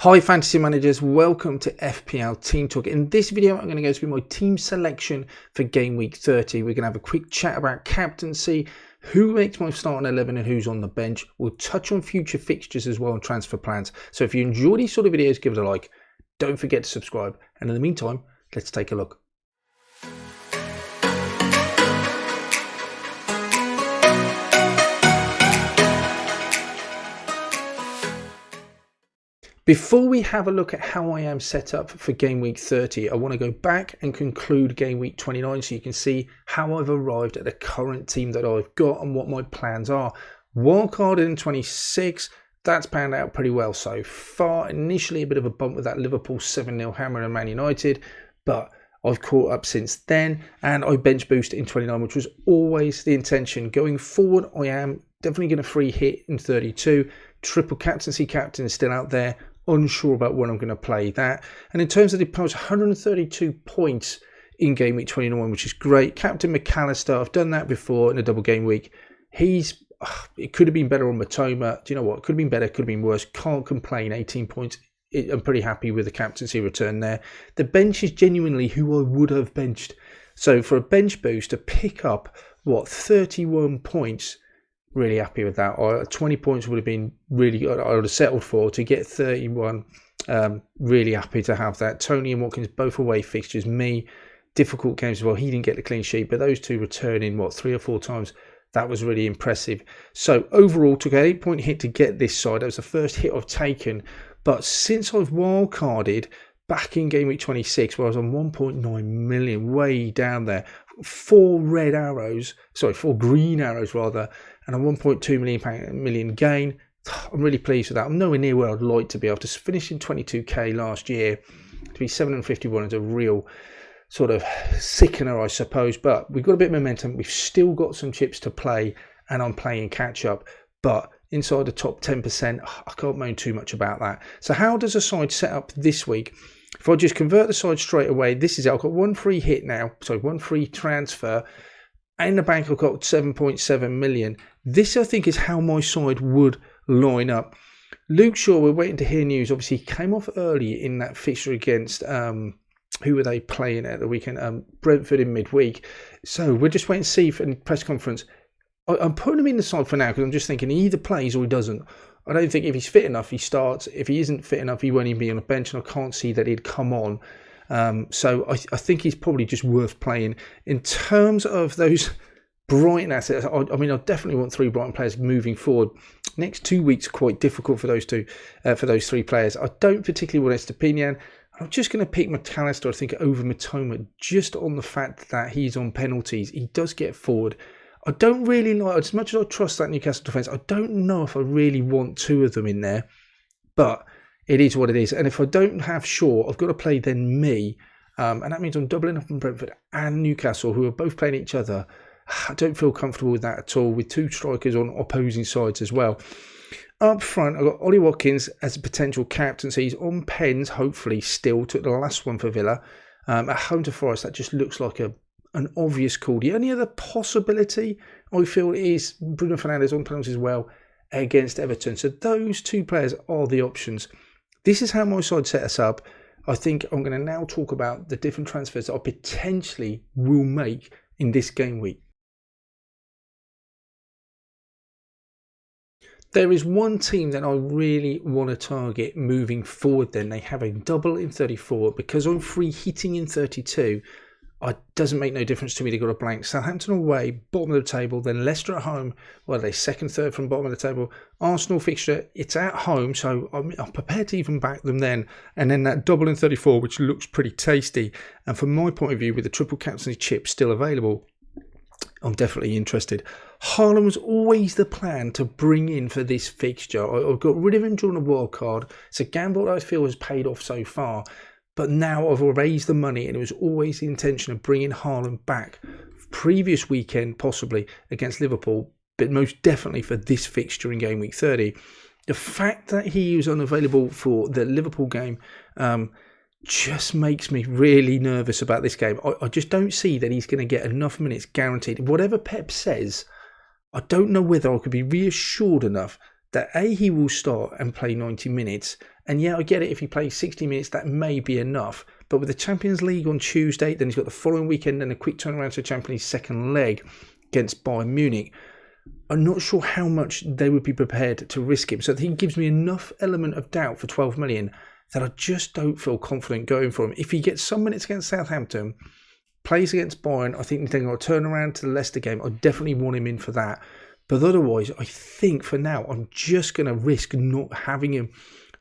Hi fantasy managers, welcome to FPL Team Talk. In this video I'm going to go through my team selection for Game Week 30. We're going to have a quick chat about captaincy, who makes my starting 11 and who's on the bench. We'll touch on future fixtures as well and transfer plans. So if you enjoy these sort of videos, give it a like. Don't forget to subscribe. And in the meantime, let's take a look. Before we have a look at how I am set up for Game Week 30, I want to go back and conclude Game Week 29 so you can see how I've arrived at the current team that I've got and what my plans are. Wildcarded in 26, that's panned out pretty well so far. Initially a bit of a bump with that Liverpool 7-0 hammer and Man United, but I've caught up since then, and I bench boosted in 29, which was always the intention. Going forward, I am definitely going to free hit in 32. Triple captaincy captain is still out there. Unsure about when I'm going to play that. And in terms of the post, 132 points in Game Week 29, which is great. Captain McAllister, I've done that before in a double game week. It could have been better on Matoma. Do you know what? Could have been better, could have been worse. Can't complain. 18 points. I'm pretty happy with the captaincy return there. The bench is genuinely who I would have benched. So for a bench boost to pick up, 31 points, really happy with that. 20 points would have been really good. I would have settled for. To get 31, really happy to have that. Tony and Watkins both away fixtures. Me, difficult games as well. He didn't get the clean sheet, but those two returning 3 or 4 times, that was really impressive. So overall, took an 8-point hit to get this side. That was the first hit I've taken. But since I've wildcarded back in Game Week 26, where I was on 1.9 million, way down there, 4 green arrows rather, and a 1.2 million gain. I'm really pleased with that. I'm nowhere near where I'd like to be. After finishing 22k last year, to be 751 is a real sort of sickener, I suppose. But we've got a bit of momentum. We've still got some chips to play, and I'm playing catch up. But inside the top 10%, I can't moan too much about that. So how does a side set up this week? If I just convert the side straight away, this is it. I've got one free hit now. So one free transfer. In the bank, I've got 7.7 million. This, I think, is how my side would line up. Luke Shaw, we're waiting to hear news. Obviously, he came off early in that fixture against, who were they playing at the weekend? Brentford in midweek. So we're just waiting to see for the press conference. I'm putting him in the side for now because I'm just thinking he either plays or he doesn't. I don't think if he's fit enough, he starts. If he isn't fit enough, he won't even be on the bench, and I can't see that he'd come on. So I think he's probably just worth playing. In terms of those Brighton assets, I mean, I definitely want 3 Brighton players moving forward. Next 2 weeks are quite difficult for those 3 players. I don't particularly want Estepinian. I'm just going to pick McAllister, I think, over Matoma, just on the fact that he's on penalties. He does get forward. I don't really like, as much as I trust that Newcastle defence, I don't know if I really want 2 of them in there. But it is what it is. And if I don't have Shaw, I've got to play then me. And that means I'm doubling up on Brentford and Newcastle, who are both playing each other. I don't feel comfortable with that at all, with 2 strikers on opposing sides as well. Up front, I've got Ollie Watkins as a potential captain. So he's on pens, hopefully, still. Took the last one for Villa. At home to Forest, that just looks like an obvious call. The only other possibility, I feel, is Bruno Fernandes on penalties as well against Everton. So those 2 players are the options. This is how my side set us up. I think I'm going to now talk about the different transfers that I potentially will make in this game week. There is one team that I really want to target moving forward then. They have a double in 34. Because I'm free hitting in 32, it doesn't make no difference to me. They've got a blank. Southampton away, bottom of the table. Then Leicester at home. Well, they second, third from bottom of the table. Arsenal fixture, it's at home. So I'm prepared to even back them then. And then that double in 34, which looks pretty tasty. And from my point of view, with the triple captaincy chip still available, I'm definitely interested. Haaland was always the plan to bring in for this fixture. I got rid of him during a wild card. It's a gamble that I feel has paid off so far. But now I've raised the money, and it was always the intention of bringing Haaland back. Previous weekend, possibly, against Liverpool, but most definitely for this fixture in Game Week 30. The fact that he was unavailable for the Liverpool game just makes me really nervous about this game. I just don't see that he's going to get enough minutes guaranteed. Whatever Pep says, I don't know whether I could be reassured enough that A, he will start and play 90 minutes, And yeah, I get it. If he plays 60 minutes, that may be enough. But with the Champions League on Tuesday, then he's got the following weekend and a quick turnaround to the Champions League second leg against Bayern Munich. I'm not sure how much they would be prepared to risk him. So he gives me enough element of doubt for 12 million that I just don't feel confident going for him. If he gets some minutes against Southampton, plays against Bayern, I think they're going to turn around to the Leicester game. I definitely want him in for that. But otherwise, I think for now, I'm just going to risk not having him.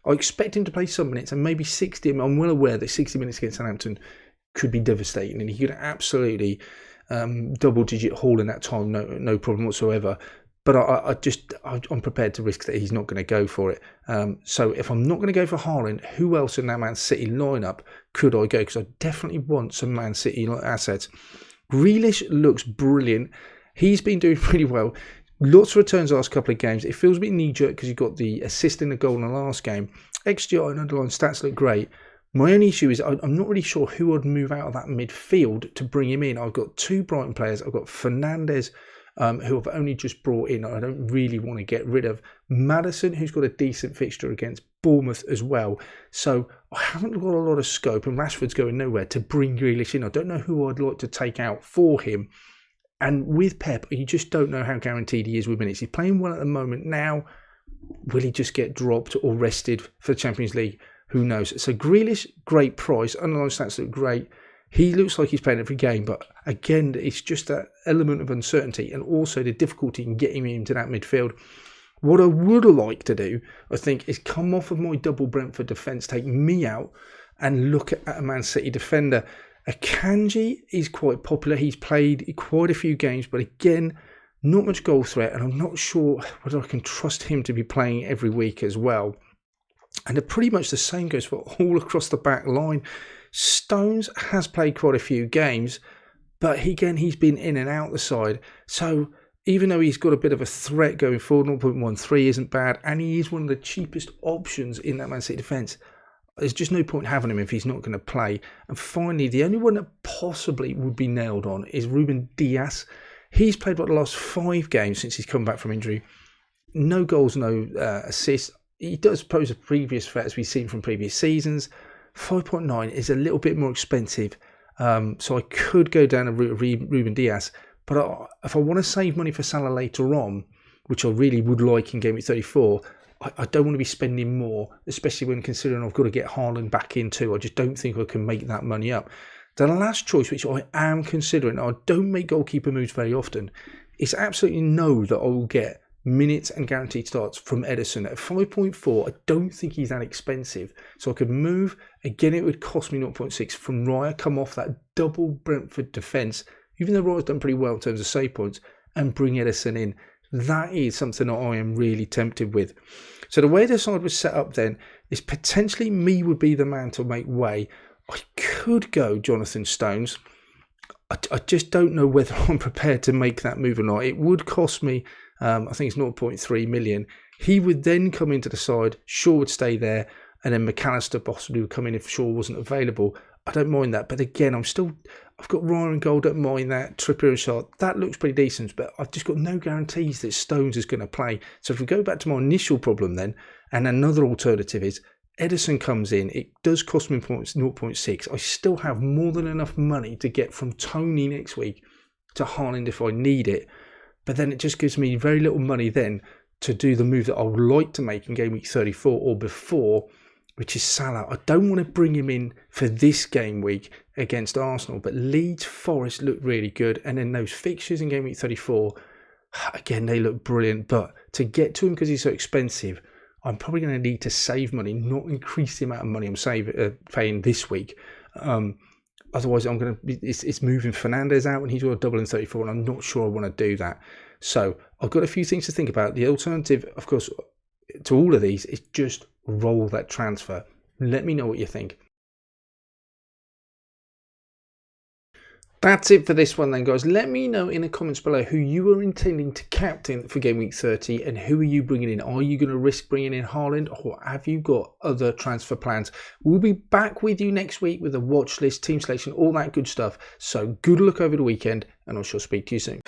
I expect him to play some minutes and maybe 60. I'm well aware that 60 minutes against Southampton could be devastating, and he could absolutely double-digit haul in that time, no problem whatsoever. But I'm prepared to risk that he's not going to go for it. So if I'm not going to go for Haaland, who else in that Man City lineup could I go? Because I definitely want some Man City assets. Grealish looks brilliant. He's been doing pretty well. Lots of returns the last couple of games. It feels a bit knee-jerk because he got the assist in the goal in the last game. XGI and underlying stats look great. My only issue is I'm not really sure who I'd move out of that midfield to bring him in. I've got two Brighton players. I've got Fernandes, who I've only just brought in. I don't really want to get rid of. Maddison, who's got a decent fixture against Bournemouth as well. So I haven't got a lot of scope, and Rashford's going nowhere, to bring Grealish in. I don't know who I'd like to take out for him. And with Pep, you just don't know how guaranteed he is with minutes. He's playing well at the moment now. Will he just get dropped or rested for the Champions League? Who knows? So Grealish, great price. Underlying stats look great. He looks like he's playing every game. But again, it's just that element of uncertainty and also the difficulty in getting him into that midfield. What I would like to do, I think, is come off of my double Brentford defence, take me out and look at a Man City defender. Akanji is quite popular. He's played quite a few games, but again, not much goal threat, and I'm not sure whether I can trust him to be playing every week as well. And pretty much the same goes for all across the back line. Stones has played quite a few games, but again, he's been in and out the side. So even though he's got a bit of a threat going forward, 0.13 isn't bad, and he is one of the cheapest options in that Man City defence, there's just no point having him if he's not going to play. And finally, the only one that possibly would be nailed on is Ruben Dias. He's played the last 5 games since he's come back from injury. No goals, no assists. He does pose a previous threat, as we've seen from previous seasons. 5.9 is a little bit more expensive. So I could go down a route of Ruben Dias. But if I want to save money for Salah later on, which I really would like in GameWeek 34, I don't want to be spending more, especially when considering I've got to get Haaland back in too. I just don't think I can make that money up. The last choice, which I am considering, I don't make goalkeeper moves very often, is absolutely know that I will get minutes and guaranteed starts from Ederson. At 5.4, I don't think he's that expensive. So I could move, again it would cost me 0.6 from Raya, come off that double Brentford defence, even though Raya's done pretty well in terms of save points, and bring Ederson in. That is something that I am really tempted with. So the way the side was set up then is potentially me would be the man to make way. I could go Jonathan Stones. I just don't know whether I'm prepared to make that move or not. It would cost me, I think it's 0.3 million. He would then come into the side. Shaw would stay there. And then McAllister possibly would come in if Shaw wasn't available. I don't mind that. But again, I've got Raya and goal, don't mind that. Trippier and Shaw, that looks pretty decent. But I've just got no guarantees that Stones is going to play. So if we go back to my initial problem then, and another alternative is Ederson comes in, it does cost me 0.6. I still have more than enough money to get from Tony next week to Haaland if I need it. But then it just gives me very little money then to do the move that I would like to make in game week 34 or before, which is Salah. I don't want to bring him in for this game week against Arsenal, but Leeds Forest look really good. And then those fixtures in game week 34, again, they look brilliant. But to get to him because he's so expensive, I'm probably going to need to save money, not increase the amount of money I'm paying this week. Otherwise, it's moving Fernandes out and he's got a double in 34, and I'm not sure I want to do that. So I've got a few things to think about. The alternative, of course, to all of these is just roll that transfer. Let me know what you think. That's it for this one then, guys. Let me know in the comments below who you are intending to captain for game week 30 and who are you bringing in. Are you going to risk bringing in Haaland, or have you got other transfer plans? We'll be back with you next week with a watch list, team selection, all that good stuff. So good luck over the weekend, and I shall speak to you soon.